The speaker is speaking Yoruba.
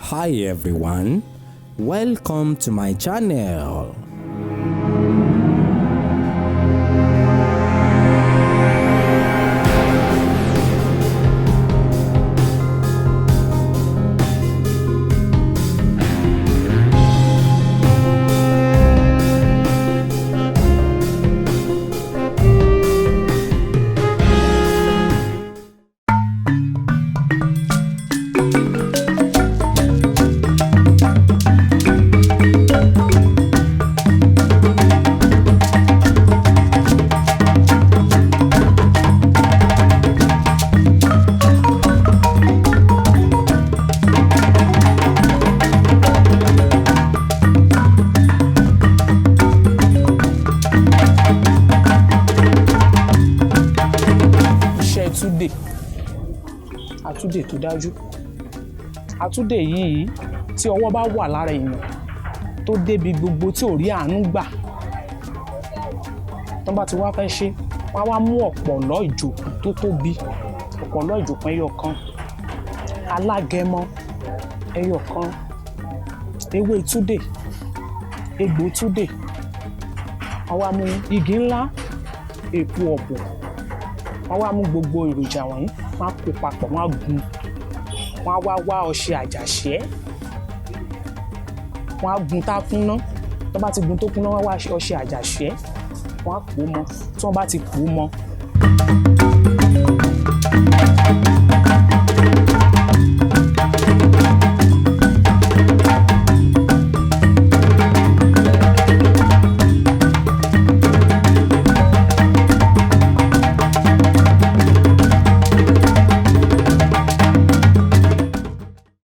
Hi everyone, welcome to my channel. Àtúndè tó dájú. Àtúndè yìí tí ọwọ́ bá wà lára èèyàn tó débi gbogbo tí ò rí àánú gbà, tó bá ti wá fẹ́ ṣe wọ́n á wá mú ọ̀pọ̀lọ́ ìjòkù tó tóbi, ọ̀pọ̀lọ́ ìjòkù ẹyọ kan, alágẹmọ ẹyọ kan, ewé túndè, egbò túndè, wọ́n wá mú igi ńlá, èpo ọ̀bọ̀, wọ́n wá mú gbogbo èròjà wọ̀nyí, wọ́n á kó papọ̀, wọ́n á gún, wọ́n á wá ọṣẹ àjàṣẹ́, wọ́n á gún tá kúnná, tó bá ti gún tó kúnná wọ́n á wá ọṣẹ àjàṣẹ́, wọ́n á pò mọ́, tí wọ́n bá ti pò mọ́.